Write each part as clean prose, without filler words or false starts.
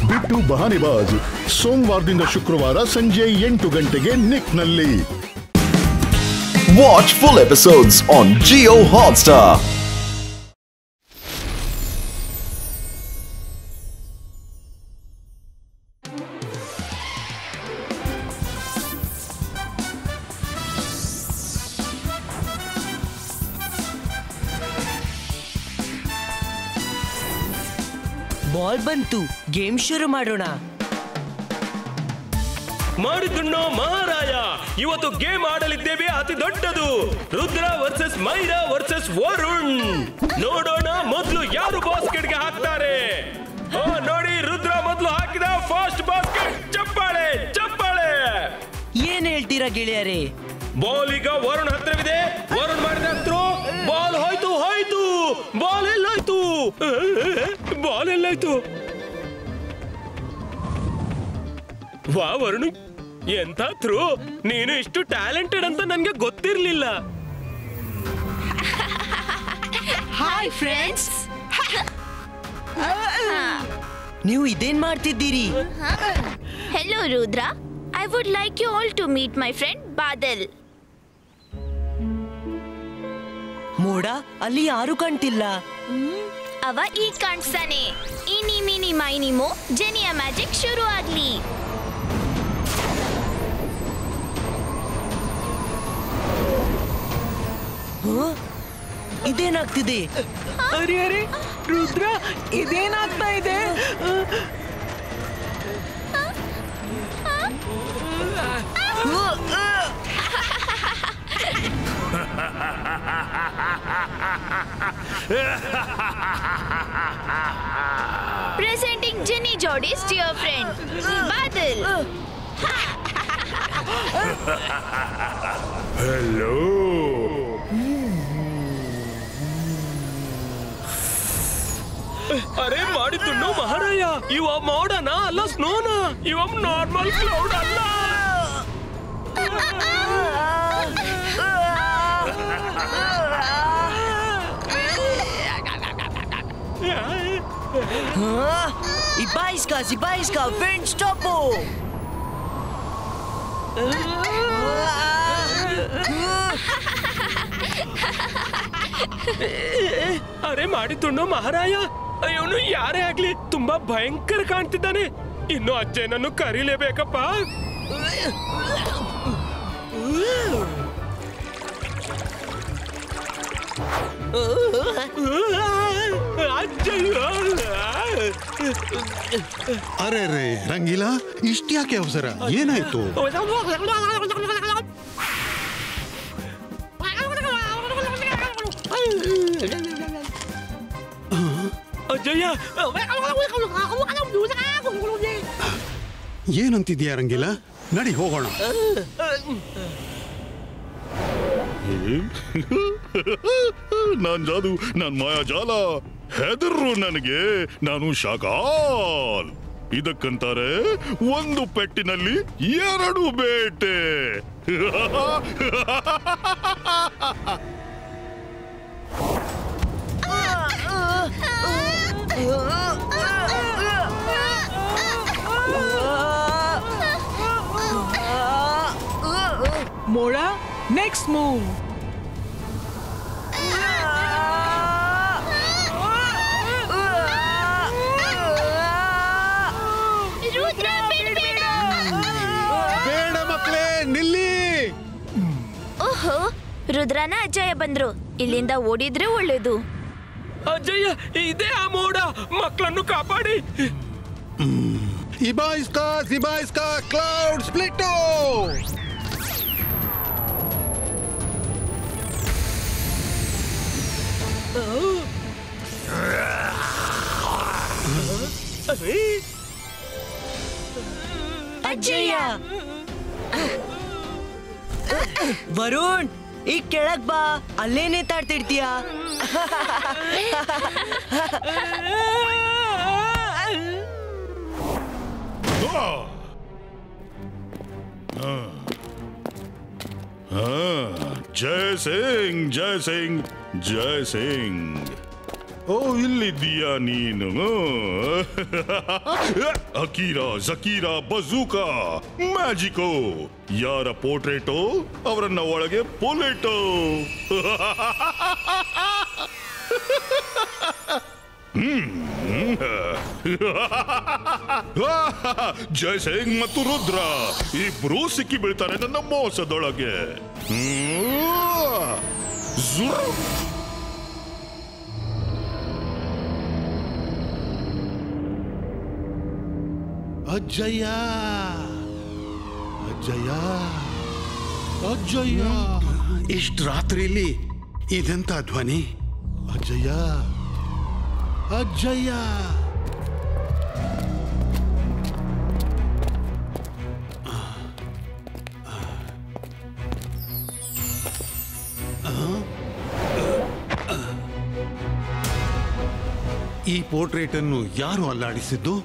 ಬಿಟ್ಟು ಬಹಾನಿಬಾಜ್ ಸೋಮವಾರದಿಂದ ಶುಕ್ರವಾರ ಸಂಜೆ 8 ಗಂಟೆಗೆ ನಿಕ್ನಲ್ಲಿ. Watch full episodes on Jio Hotstar. Ball ಬಂತು, ಗೇಮ್ ಶುರು ಮಾಡೋಣ. ಮಾಡಿದ್ದುಣ್ಣೋ ಮಹಾರಾಯ, ಇವತ್ತು ಗೇಮ್ ಆಡಲಿದ್ದೇವೆ ಅತಿ ದೊಡ್ಡದು. Rudra versus Myra versus Varun. ನೋಡೋಣ ಮೊದಲು ಯಾರು ಬಾಸ್ಕೆಟ್ಗೆ ಹಾಕ್ತಾರೆ. ನೋಡಿ, ರುದ್ರ ಮೊದಲು ಹಾಕಿದ ಫಾಸ್ಟ್ ಬಾಸ್ಕೆಟ್. ಚಪ್ಪಾಳೆ ಚಪ್ಪಾಳೆ. ಏನ್ ಹೇಳ್ತೀರಾ ಗೆಳೆಯರೇ? ಬಾಲ್ ಈಗ ವರುಣ್ ಹತ್ರವಿದೆ. ವರುಣ್ ಮಾಡಿದ ಥ್ರೋ. ಬಾಲ್ ಹೋಯ್ತು ಹೋಯ್ತು. ಬಾಲ್ ಎಲ್ಲಾಯ್ತು? ಬಾಲ್ ಎಲ್ಲಾಯ್ತು? ವಾ ವರುಣ್, ಎಂತ ಥ್ರೋ. ನೀನು ಇಷ್ಟು ಟ್ಯಾಲೆಂಟೆಡ್ ಅಂತ ನನ್ಗೆ ಗೊತ್ತಿರ್ಲಿಲ್ಲ. Hi friends. ನೀವು ಇದೇನ್ ಮಾಡ್ತಿದ್ದೀರಿ? Hello Rudra, I would like you all to meet my friend Badal. ಮೋಡ, ಅಲ್ಲಿ ಯಾರು ಕಾಣ್ತಿಲ್ಲ. ಅವ ಈಗ ಕಾಣಿಸ್ತಾನೆ. ಇನಿ ಮಿನಿ ಮೈನಿ ಮೋ, ಜೆನಿಯ ಮ್ಯಾಜಿಕ್ ಶುರು ಆಗ್ಲಿ. ಇದೇನಾಗ್ತಿದೆ? ಅರೆ ಅರೆ ರುದ್ರ, ಇದೇನಾಗ್ತಾ ಇದೆ? Presenting Jenny Jody's dear friend, Badal. Hello. ಅರೆ ಮಾಡಿದ್ದುಣ್ಣೋ ಮಹಾರಾಯ, ಇವ ಮೋಡನಾ ಅಲ್ಲ ಸ್ನೋನಾ? ಇವ ನಾರ್ಮಲ್ ಕ್ಲೌಡ್ ಅಲ್ಲ. Ibaisca, wind stop. ಅರೆ ಮಾಡಿದ್ದುಣ್ಣೋ ಮಹಾರಾಯ, ಇವನು ಯಾರೇ ಆಗ್ಲಿ ತುಂಬಾ ಭಯಂಕರ ಕಾಣ್ತಿದ್ದಾನೆ. ಇನ್ನು ಅಜ್ಜನನ್ನು ಕರೀಲೇಬೇಕಪ್ಪ. ಅರೆ ರೇ ರಂಗೀಲಾ, ಇಷ್ಟ್ಯಾಕೆ ಅವಸರ? ಏನಾಯ್ತು? ಅಜ್ಜಯ್ಯ, ಏನಂತಿದ್ಯಾ ರಂಗೀಲಾ? ನಡಿ ಹೋಗೋಣ. ನಾನ್ ಜಾದು, ನಾನ್ ಮಾಯಾಜಾಲ. ಹೆದರು ನನಗೆ, ನಾನು ಶಾಕಾಲ್. ಇದಕ್ಕಂತಾರೆ ಒಂದು ಪೆಟ್ಟಿನಲ್ಲಿ 2 ಬೇಟೆ. ಮೋಡ, ನೆಕ್ಸ್ಟ್ ಮೂವ್. ಬೇಡ ಮಕ್ಕಳೇ, ನಿಲ್ಲಿ. ಓಹೋ, ರುದ್ರನ ಅಜ್ಜಯ್ಯ ಬಂದ್ರು. ಇಲ್ಲಿಂದ ಓಡಿದ್ರೆ ಒಳ್ಳೇದು. ಅಜ್ಜಯ್ಯ, ಇದೇ ಆ ಮೋಡ. ಮಕ್ಕಳನ್ನು ಕಾಪಾಡಿ. ಇಬಾಯಿಸ್ಕಾ ಕ್ಲೌಡ್ ಸ್ಪ್ಲಿಟ್ಟು. ಅಜ್ಜಯ್ಯ, ವರುಣ್, ಈಗ ಕೆಳಗ್ ಬಾ. ಅಲ್ಲೇ ನೇತಾಡ್ತಿರ್ತೀಯ. जय सिंह जय सिंह जय सिंह. ಓ ಇಲ್ಲಿದ್ದೀಯಾ ನೀನು ಅಕೀರಾ ಜಕೀರಾ ಬಜೂಕಾ ಮ್ಯಾಜಿಕೋ ಯಾರ ಪೋರ್ಟ್ರೇಟೋ ಅವರನ್ನ ಒಳಗೆ ಪೊಲೆಟೋ ಜಯಸಿಂಗ್ ಮತ್ತು ರುದ್ರ ಇಬ್ರು ಸಿಕ್ಕಿ ಬೀಳ್ತಾರೆ ನನ್ನ ಮೋಸದೊಳಗೆ. ಅಜ್ಜಯ್ಯ ಅಜ್ಜಯ್ಯ ಅಜ್ಜಯ್ಯ, ಇಷ್ಟು ರಾತ್ರಿಲಿ ಇದೆಂತ ಧ್ವನಿ? ಅಜ್ಜಯ್ಯ ಅಜ್ಜಯ್ಯ, ಈ ಪೋರ್ಟ್ರೇಟ್ ಅನ್ನು ಯಾರು ಅಲ್ಲಾಡಿಸಿದ್ದು?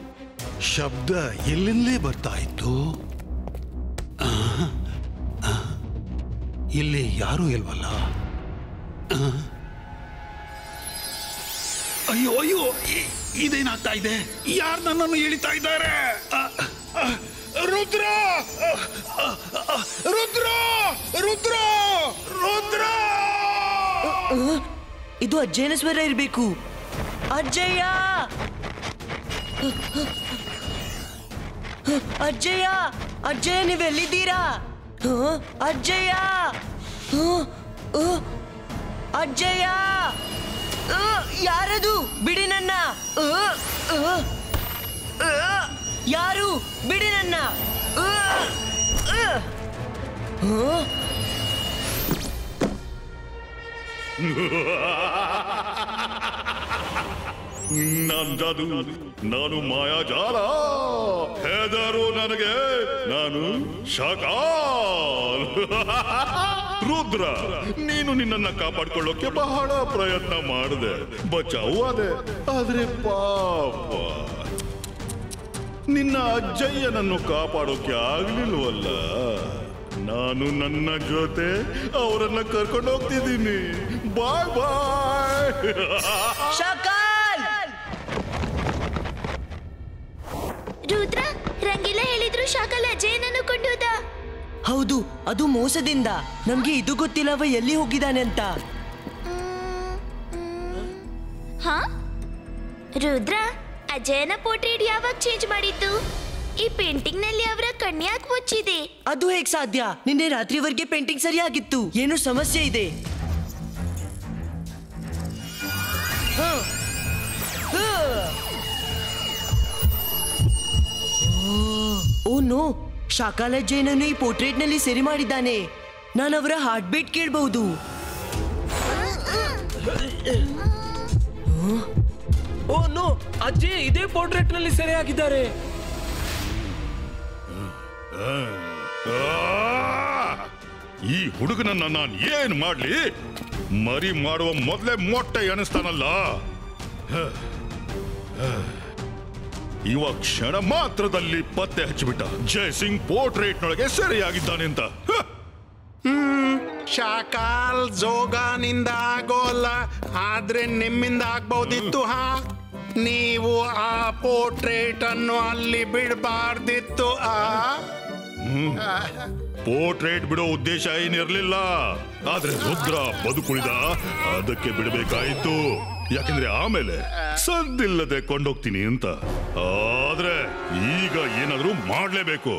ಶಬ್ದ ಎಲ್ಲಿಂದಲೇ ಬರ್ತಾ ಇತ್ತು. ಇಲ್ಲಿ ಯಾರೂ ಇಲ್ವಲ್ಲ. ಅಯ್ಯೋ ಅಯ್ಯೋ, ಇದೇನಾಗ್ತಾ ಇದೆ? ಯಾರು ನನ್ನನ್ನು ಎಳಿತಾ ಇದ್ದಾರೆ? ರುದ್ರ ರುದ್ರ ರುದ್ರ ರುದ್ರ! ಇದು ಅಜ್ಜಯ್ಯನ ಸ್ವರ ಇರಬೇಕು. ಅಜ್ಜಯ್ಯ ಅಜ್ಜಯ್ಯ ಅಜ್ಜಯ್ಯ, ನೀವೆಲ್ಲಿದ್ದೀರಾ? ಅಜ್ಜಯ್ಯ ಅಜ್ಜಯ್ಯ, ಯಾರದು? ಬಿಡಿ ನನ್ನ. ಯಾರು? ಬಿಡಿ ನನ್ನ. ನಾನ್ ಜಾದು, ನಾನು ಮಾಯಾಜಾಲ. ಹೆದರು ನನಗೆ, ನಾನು ಶಾಕಾಲ್. ರುದ್ರ, ನೀನು ನಿನ್ನನ್ನ ಕಾಪಾಡ್ಕೊಳ್ಳೋಕೆ ಬಹಳ ಪ್ರಯತ್ನ ಮಾಡಿದೆ, ಬಚಾವು ಆದೆ. ಆದ್ರೆ ಪಾಪ ನಿನ್ನ ಅಜ್ಜಯ್ಯನನ್ನು ಕಾಪಾಡೋಕೆ ಆಗ್ಲಿಲ್ವಲ್ಲ. ನಾನು ನನ್ನ ಜೊತೆ ಅವರನ್ನ ಕರ್ಕೊಂಡು ಹೋಗ್ತಿದ್ದೀನಿ. ಬಾಯ್ ಬಾಯ್. ರುದ್ರ, ರಂಗಿಲ್ಲ ಹೇಳಿದ್ರು ಶಾಕಲ್ ಅಜಯನನ್ನು ಕೊಂಡೋದ. ಹೌದು, ಅದು ಮೋಸದಿಂದ. ನಮ್ಗೆ ಇದು ಗೊತ್ತಿಲ್ಲ ಅವ ಎಲ್ಲಿ ಹೋಗಿದ್ದಾನೆ ಅಂತ. ಹಾ, ರುದ್ರ, ಅಜಯನ ಪೋರ್ಟ್ರೇಟ್ ಯಾವಾಗ ಚೇಂಜ್ ಮಾಡಿದ್ದು? ಈ ಪೇಂಟಿಂಗ್ ನಲ್ಲಿ ಅವರ ಕಣ್ಯಾಕ್ ಮುಚ್ಚಿದೆ? ಅದು ಹೇಗ್ ಸಾಧ್ಯ? ನಿನ್ನೆ ರಾತ್ರಿವರೆಗೆ ಪೇಂಟಿಂಗ್ ಸರಿಯಾಗಿತ್ತು. ಏನು ಸಮಸ್ಯೆ ಇದೆ? ಓ ನೋ, ಶಾಕಾಲ ಜೈನನ್ನು ಈ ಪೋರ್ಟ್ರೇಟ್ ನಲ್ಲಿ ಸೆರೆ ಮಾಡಿದ್ದಾನೆ. ನಾನು ಅವರ ಹಾರ್ಟ್ ಬೀಟ್ ಕೇಳಬಹುದು. ಓ ನೋ, ಅಜ್ಜಿ ಇದೇ ಪೋರ್ಟ್ರೇಟ್ ನಲ್ಲಿ ಸೆರೆಯಾಗಿದ್ದಾರೆ. ಈ ಹುಡುಗನನ್ನ ನಾನು ಏನ್ ಮಾಡ್ಲಿ? ಮರಿ ಮಾಡುವ ಮೊದಲೇ ಮೊಟ್ಟೆ ಎಣಿಸ್ತಾನಲ್ಲ. ಇವ ಕ್ಷಣ ಮಾತ್ರದಲ್ಲಿ ಪತ್ತೆ ಹಚ್ಚಿಬಿಟ್ಟ. ಜಯಸಿಂಗ್ ಪೋರ್ಟ್ರೇಟ್ ನೊಳಗೆ ಸೆರೆಯಾಗಿದ್ದಾನೆ ಅಂತ. ಶಾಕಾಲ್ ಜೋಗಾನಿಂದ ಆಗೋಲ್ಲ, ಆದ್ರೆ ನಿಮ್ಮಿಂದ ಆಗ್ಬಹುದಿತ್ತು. ನೀವು ಆ ಪೋರ್ಟ್ರೇಟ್ ಅನ್ನು ಅಲ್ಲಿ ಬಿಡಬಾರ್ದಿತ್ತು. ಪೋರ್ಟ್ರೇಟ್ ಬಿಡೋ ಉದ್ದೇಶ ಏನಿರ್ಲಿಲ್ಲ, ಆದ್ರೆ ರುದ್ರ ಬದುಕುಳಿದ, ಅದಕ್ಕೆ ಬಿಡಬೇಕಾಯಿತು. ಯಾಕಂದ್ರೆ ಆಮೇಲೆ ಸದ್ದಿಲ್ಲದೆ ಕೊಂಡೋಗ್ತೀನಿ ಅಂತ. ಆದ್ರೆ ಈಗ ಏನಾದ್ರೂ ಮಾಡ್ಲೇಬೇಕು.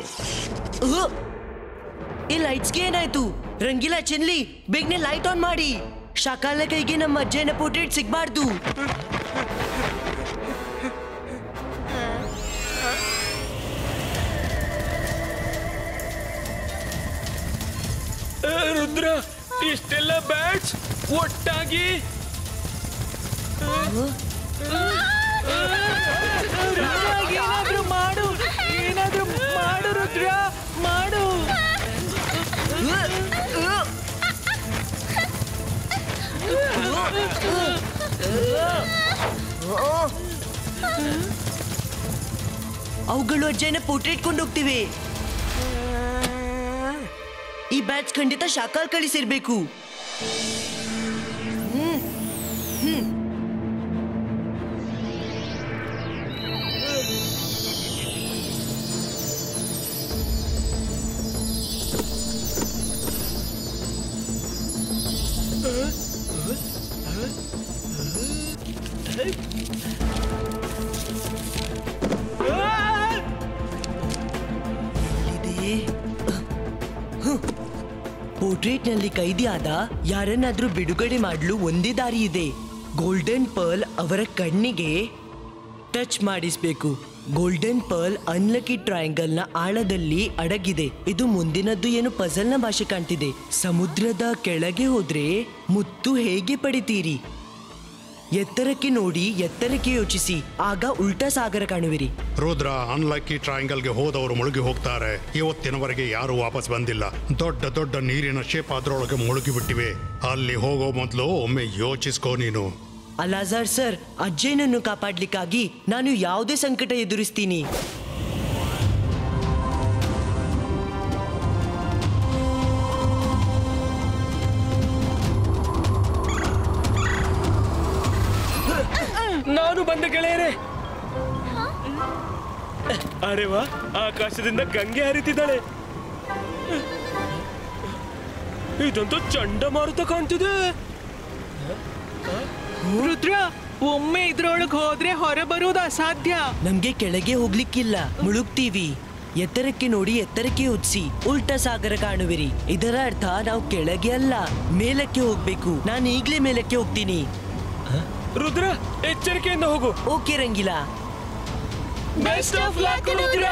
ಈ ಲೈಟ್ಸ್ಗೆ ಏನಾಯ್ತು? ರಂಗಿಲ್ಲ ಚೆನ್ಲಿ, ಬೇಗನೆ ಲೈಟ್ ಆನ್ ಮಾಡಿ. ಶಾಕಾಲ ಕೈಗೆ ನಮ್ಮ ಅಜ್ಜನ ಪೋರ್ಟ್ರೇಟ್ ಸಿಗ್ಬಾರ್ದು. ರುದ್ರ, ಇಷ್ಟೆಲ್ಲ ಬ್ಯಾಟ್ಸ್ ಒಟ್ಟಾಗಿ ಏನಾದ್ರೂ ಮಾಡು, ಏನಾದ್ರೂ ಮಾಡು ರುದ್ರ, ಮಾಡು. ಅವುಗಳು ಅಜ್ಜನ ಪೋರ್ಟ್ರೇಟ್ ಕೊಂಡೋಗ್ತಿವೆ. ಈ ಬ್ಯಾಚ್ ಖಂಡಿತ ಶಾಕಾಲ್ ಕಳಿಸಿರ್ಬೇಕು. ಪೋರ್ಟ್ರೇಟ್ ನಲ್ಲಿ ಕೈದಿಯಾದ ಯಾರನ್ನಾದ್ರೂ ಬಿಡುಗಡೆ ಮಾಡಲು ಒಂದೇ ದಾರಿ ಇದೆ. ಗೋಲ್ಡನ್ ಪರ್ಲ್ ಅವರ ಕಣ್ಣಿಗೆ ಟಚ್ ಮಾಡಿಸ್ಬೇಕು. ಗೋಲ್ಡನ್ ಪರ್ಲ್ ಅನ್ಲಕ್ಕಿ ಟ್ರಯಾಂಗಲ್ ನ ಆಳದಲ್ಲಿ ಅಡಗಿದೆ. ಇದು ಮುಂದಿನದ್ದು ಏನು ಪಜಲ್ ನ ಭಾಷೆ ಕಾಣ್ತಿದೆ. ಸಮುದ್ರದ ಕೆಳಗೆ ಹೋದ್ರೆ ಮುತ್ತು ಹೇಗೆ ಪಡಿತೀರಿ? ಎತ್ತರಕ್ಕೆ ನೋಡಿ, ಎತ್ತರಕ್ಕೆ ಯೋಚಿಸಿ, ಆಗ ಉಲ್ಟಾ ಸಾಗರ ಕಾಣುವಿರಿ. ರುದ್ರ, ಅನ್ಲಕ್ಕಿ ಟ್ರಯಾಂಗಲ್ಗೆ ಹೋದವರು ಮುಳುಗಿ ಹೋಗ್ತಾರೆ. ಇವತ್ತಿನವರೆಗೆ ಯಾರು ವಾಪಸ್ ಬಂದಿಲ್ಲ. ದೊಡ್ಡ ದೊಡ್ಡ ನೀರಿನ ಶೇಪ್ ಅದ್ರೊಳಗೆ ಮುಳುಗಿ ಬಿಟ್ಟಿವೆ. ಅಲ್ಲಿ ಹೋಗೋ ಮೊದಲು ಒಮ್ಮೆ ಯೋಚಿಸ್ಕೋ ನೀನು. ಅಲಾಜಾರ್ ಸರ್, ಅಜ್ಜಯ್ಯನನ್ನು ಕಾಪಾಡ್ಲಿಕ್ಕಾಗಿ ನಾನು ಯಾವುದೇ ಸಂಕಟ ಎದುರಿಸ್ತೀನಿ. ನಾನು ಬಂದ ಗೆಳೆಯರೇ. ಅರೆ ವಾ, ಆಕಾಶದಿಂದ ಗಂಗೆ ಹರಿತಿದ್ದಾಳೆ. ಇದಂತೂ ಚಂಡಮಾರುತ ಕಾಣ್ತಿದೆ. ರುದ್ರ, ಒಮ್ಮೆ ಇದ್ರೊಳಗೆ ಹೋದ್ರೆ ಹೊರ ಬರುವುದು ಅಸಾಧ್ಯ. ನಮ್ಗೆ ಕೆಳಗೆ ಹೋಗ್ಲಿಕ್ಕಿಲ್ಲ, ಮುಳುಗ್ತೀವಿ. ಎತ್ತರಕ್ಕೆ ನೋಡಿ, ಎತ್ತರಕ್ಕೆ ಯೋಚಿಸಿ, ಉಲ್ಟಾ ಸಾಗರ ಕಾಣುವಿರಿ. ಇದರ ಅರ್ಥ ನಾವು ಕೆಳಗೆ ಅಲ್ಲ, ಮೇಲಕ್ಕೆ ಹೋಗ್ಬೇಕು. ನಾನು ಈಗ್ಲೇ ಮೇಲಕ್ಕೆ ಹೋಗ್ತೀನಿ. ರುದ್ರ, ಎಚ್ಚರಿಕೆಯಿಂದ ಹೋಗು. Okay Rangila. Best of luck Rudra.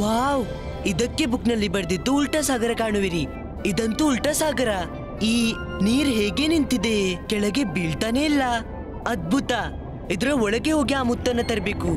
Wow, ಇದಕ್ಕೆ ಬುಕ್ ನಲ್ಲಿ ಬರ್ದಿದ್ದು ಉಲ್ಟಾ ಸಾಗರ ಕಾಣುವಿರಿ. ಇದಂತೂ ಉಲ್ಟಾ ಸಾಗರ. ಈ ನೀರ್ ಹೇಗೆ ನಿಂತಿದೆ, ಕೆಳಗೆ ಬೀಳ್ತಾನೆ ಇಲ್ಲ. ಅದ್ಭುತ. ಇದರ ಒಳಗೆ ಹೋಗಿ ಆ ಮುತ್ತನ್ನ ತರಬೇಕು.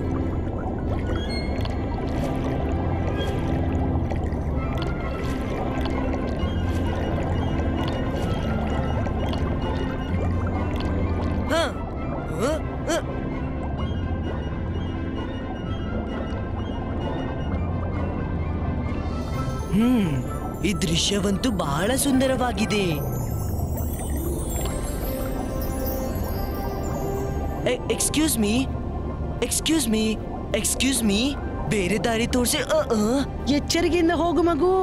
ಈ ದೃಶ್ಯವಂತೂ ಬಹಳ ಸುಂದರವಾಗಿದೆ. Excuse me, excuse me, excuse me, ಬೇರೆ ದಾರಿ ತೋರಿಸಿ. ಎಚ್ಚರಿಕೆಯಿಂದ ಹೋಗು ಮಗು.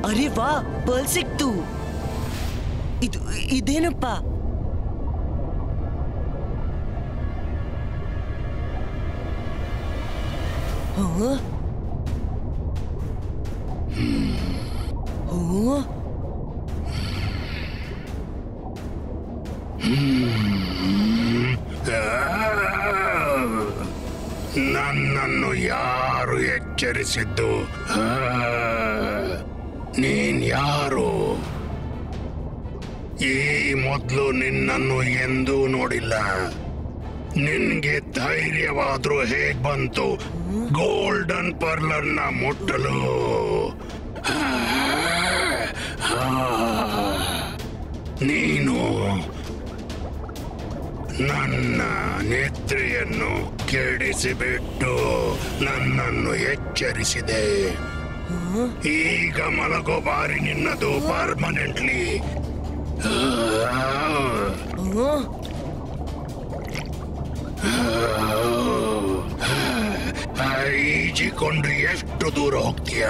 ಅರೆ ವಾ, ಪರ್ಲ್ ಸಿಕ್ತು. ಇದೇನಪ್ಪ? ನನ್ನನ್ನು ಯಾರು ಎಚ್ಚರಿಸಿದ್ದು? ನೀನ್ ಯಾರು? ಈ ಮೊದಲು ನಿನ್ನನ್ನು ಎಂದೂ ನೋಡಿಲ್ಲ. ನಿನ್ಗೆ ಧೈರ್ಯವಾದ್ರೂ ಹೇಗ್ ಬಂತು ಗೋಲ್ಡನ್ ಪರ್ಲನ್ನ ಮುಟ್ಟಲು? ನೀನು ನನ್ನ ನೆತ್ರಿಯನ್ನು ಕೆಡಿಸಿಬಿಟ್ಟು ನನ್ನನ್ನು ಎಚ್ಚರಿಸಿದೆ. ಈಗ ಮಲಗೋ ಬಾರಿ ನಿನ್ನದು ಪರ್ಮನೆಂಟ್ಲಿ. ಈಜಿಕೊಂಡು ಎಷ್ಟು ದೂರ ಹೋಗ್ತೀಯ?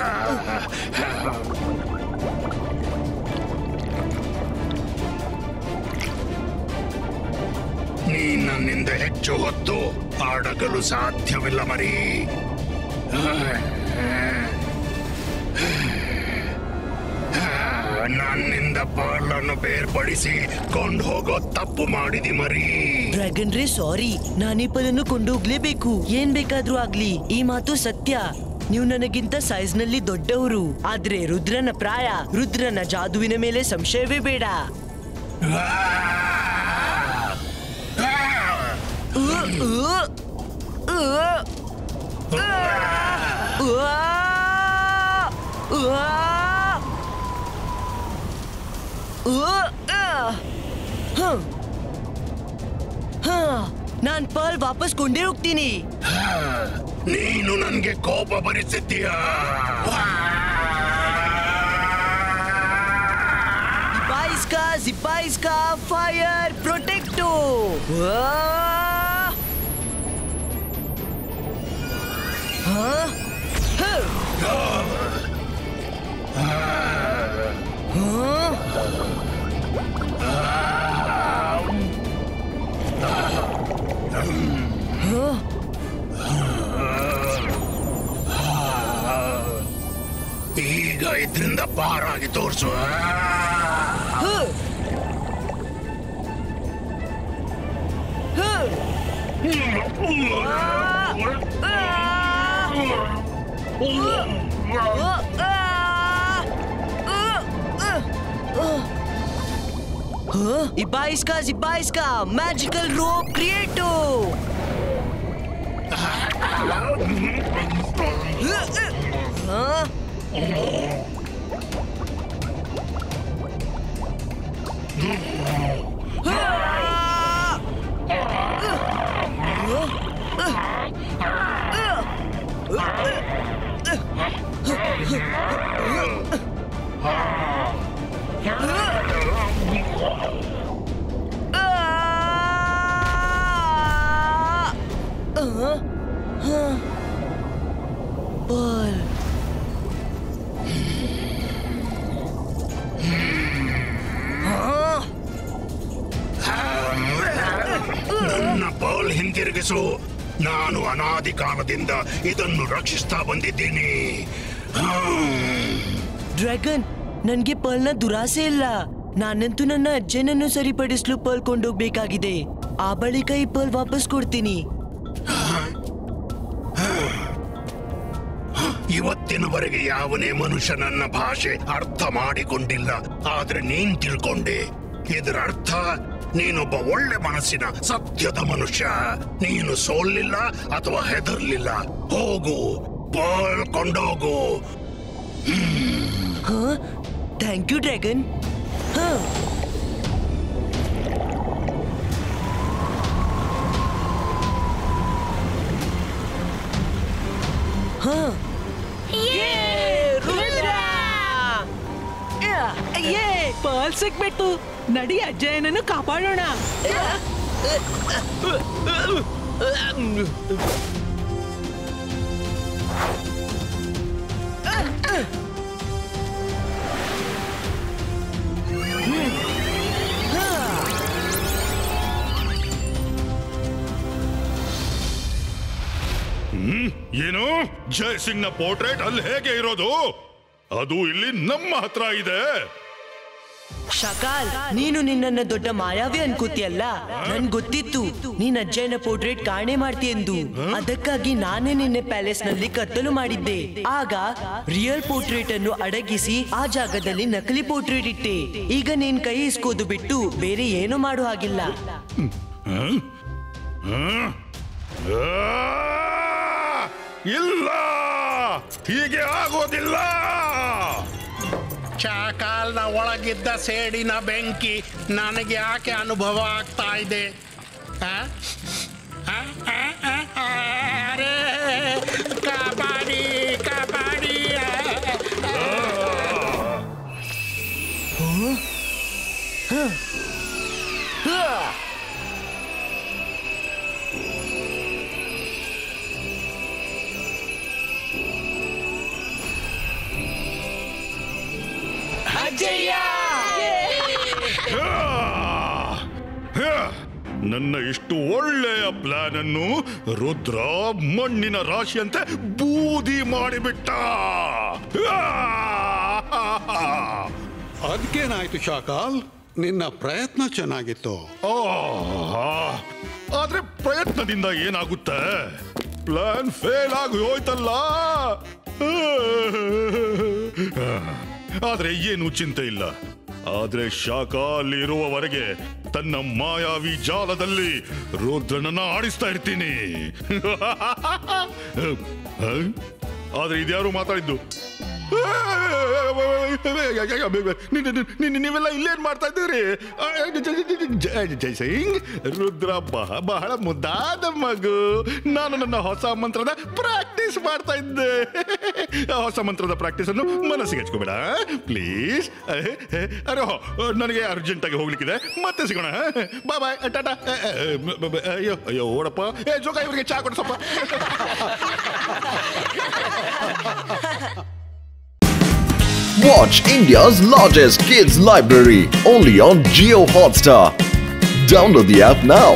ನೀ ನನ್ನಿಂದ ಹೆಚ್ಚು ಹೊತ್ತು ಆಡಗಲು ಸಾಧ್ಯವಿಲ್ಲ ಮರಿ. ನನ್ನಿಂದ ಪಾಲನ್ನು ಬೇರ್ಪಡಿಸಿ ಕೊಂಡು ಹೋಗೋ ತಪ್ಪು ಮಾಡಿದಿ ಮರಿ. ಡ್ರ್ಯಾಗನ್ ರೇ, ಸಾರಿ. ನಾನೀ ಪಲನ್ನು ಕೊಂಡೋಗ್ಲೇಬೇಕು, ಏನ್ ಬೇಕಾದ್ರೂ ಆಗ್ಲಿ. ಈ ಮಾತು ಸತ್ಯ. ನೀವು ನನಗಿಂತ ಸೈಜ್ ನಲ್ಲಿ ದೊಡ್ಡವರು. ಆದ್ರೆ ರುದ್ರನ ಪ್ರಾಯ, ರುದ್ರನ ಜಾದುವಿನ ಮೇಲೆ ಸಂಶಯವೇ ಬೇಡ. ನಾನ್ ಪರ್ಲ್ ವಾಪಸ್ ಕೊಂಡೇ ಹೋಗ್ತೀನಿ. ನೀನು ನನ್ಗೆ ಕೋಪ ಭರಿಸಿದ್ದೀಯ. ಜಿಪಾಯಿಸ್ಕಾ ಫೈರ್ ಪ್ರೊಟೆಕ್ಟೋ. ಈಗ ಇದರಿಂದ ಪಾರಾಗಿ ತೋರಿಸು. Ibaiska, magical rope creato. ನನ್ನ ಪರ್ಲ್ ಹಿಂತಿರುಗಿಸು. ನಾನು ಅನಾದಿ ಕಾಲದಿಂದ ಇದನ್ನು ರಕ್ಷಿಸ್ತಾ ಬಂದಿದ್ದೀನಿ. ಡ್ರ್ಯಾಗನ್, ನನ್ಗೆ ಪರ್ಲ್ನ ದುರಾಸೆ ಇಲ್ಲ. ನಾನಂತೂ ನನ್ನ ಅಜ್ಜನನ್ನು ಸರಿಪಡಿಸಲು ಪರ್ಲ್ ಕೊಂಡೋಗ್ಬೇಕಾಗಿದೆ. ಆ ಬಳಿಕ ಈ ಪರ್ಲ್ ವಾಪಸ್ ಕೊಡ್ತೀನಿ. ಇವತ್ತಿನವರೆಗೆ ಯಾವನೇ ಮನುಷ್ಯ ನನ್ನ ಭಾಷೆ ಅರ್ಥ ಮಾಡಿಕೊಂಡಿಲ್ಲ. ಆದ್ರೆ ನೀನ್ ತಿಳ್ಕೊಂಡೆ. ಇದರ ಅರ್ಥ ನೀನೊಬ್ಬ ಒಳ್ಳೆ ಮನಸ್ಸಿನ ಸತ್ಯದ ಮನುಷ್ಯ. ನೀನು ಸೋಲಿಲ್ಲ ಅಥವಾ ಹೆದರ್ಲಿಲ್ಲ. ಹೋಗು, ಪರ್ಲ್ ಕೊಂಡೋಗು. Thank you dragon. ಪರ್ಲ್ ಸಿಕ್ಬಿಟ್ಟು. ನಡಿ ಅಜ್ಜಯ್ಯನನ್ನು ಕಾಪಾಡೋಣ. ಏನು? ಜಯ್ ಸಿಂಗ್ ನ ಪೋರ್ಟ್ರೇಟ್ ಅಲ್ಲಿ ಹೇಗೆ ಇರೋದು? ಅದು ಇಲ್ಲಿ ನಮ್ಮ ಹತ್ರ ಇದೆ. ಶಕಾಲ್, ನೀನು ನಿನ್ನನ್ನ ದೊಡ್ಡ ಮಾಯಾವಿ ಅನ್ಕೋತಿಯಲ್ಲ. ನನ್ ಗೊತ್ತಿತ್ತು ನೀನ್ ಅಜ್ಜಯ್ಯನ ಪೋರ್ಟ್ರೇಟ್ ಕಾಣೆ ಮಾಡ್ತಿ ಎಂದು. ಅದಕ್ಕಾಗಿ ನಾನೇ ನಿನ್ನೆ ಪ್ಯಾಲೇಸ್ ನಲ್ಲಿ ಕತ್ತಲು ಮಾಡಿದ್ದೆ. ಆಗ ರಿಯಲ್ ಪೋರ್ಟ್ರೇಟ್ ಅನ್ನು ಅಡಗಿಸಿ ಆ ಜಾಗದಲ್ಲಿ ನಕಲಿ ಪೋರ್ಟ್ರೇಟ್ ಇಟ್ಟೆ. ಈಗ ನೀನ್ ಕೈ ಇಸ್ಕೋದು ಬಿಟ್ಟು ಬೇರೆ ಏನು ಮಾಡೋ ಹಾಗಿಲ್ಲ. ಇಲ್ಲ, ಹೀಗೆ ಆಗೋದಿಲ್ಲ. ಶಾಕಾಲ್ನ ಒಳಗಿದ್ದ ಸೇಡಿನ ಬೆಂಕಿ ನನಗೆ ಯಾಕೆ ಅನುಭವ ಆಗ್ತಾ ಇದೆ? ಅರೆ, ಕಾಪಾಡಿ ಕಾಪಾಡಿ. ನನ್ನ ಇಷ್ಟು ಒಳ್ಳೆಯ ಪ್ಲಾನ್ ಅನ್ನು ರುದ್ರ ಮಣ್ಣಿನ ರಾಶಿಯಂತೆ ಬೂದಿ ಮಾಡಿಬಿಟ್ಟ. ಅದಕ್ಕೇನಾಯ್ತು ಶಾಕಾಲ್? ನಿನ್ನ ಪ್ರಯತ್ನ ಚೆನ್ನಾಗಿತ್ತು. ಆದ್ರೆ ಪ್ರಯತ್ನದಿಂದ ಏನಾಗುತ್ತೆ? ಪ್ಲಾನ್ ಫೇಲ್ ಆಗಿ ಹೋಯ್ತಲ್ಲ. ಆದ್ರೆ ಏನು ಚಿಂತೆ ಇಲ್ಲ. ಆದ್ರೆ ಶಾಕಾಲ್ ಇರುವವರೆಗೆ ತನ್ನ ಮಾಯಾವಿ ಜಾಲದಲ್ಲಿ ರುದ್ರನನ್ನ ಆಡಿಸ್ತಾ ಇರ್ತೀನಿ. ಆದ್ರೆ ಇದ್ಯಾರು ಮಾತಾಡಿದ್ದು? ನೀವೆಲ್ಲ ಇಲ್ಲೇನ್ ಮಾಡ್ತಾ ಇದ್ದೀರಿ? ಜೈಸಿಂಗ್, ರುದ್ರ ಬಹಳ ಮುದ್ದಾದ ಮಗು. ನಾನು ನನ್ನ ಹೊಸ ಮಂತ್ರದ ಪ್ರಾಕ್ಟೀಸ್ ಮಾಡ್ತಾ ಇದ್ದೆ. ಹೊಸ ಮಂತ್ರದ ಪ್ರಾಕ್ಟೀಸ್ ಅನ್ನು ಮನಸ್ಸಿಗೆ ಹಚ್ಕೋಬೇಡ ಪ್ಲೀಸ್. ಅರೆ ನನಗೆ ಅರ್ಜೆಂಟ್ ಆಗಿ ಹೋಗ್ಲಿಕ್ಕಿದೆ, ಮತ್ತೆ ಸಿಗೋಣ. ಬಾಯ್ ಬಾಯ್, ಟಾಟಾ. ಅಯ್ಯೋ ಅಯ್ಯೋ ಓಡಪ್ಪ. ಜೋಗ ಇವರಿಗೆ ಚಾ ಕೊಡು ಸ್ವಲ್ಪ. Watch India's largest kids library only on Jio Hotstar. Download the app now.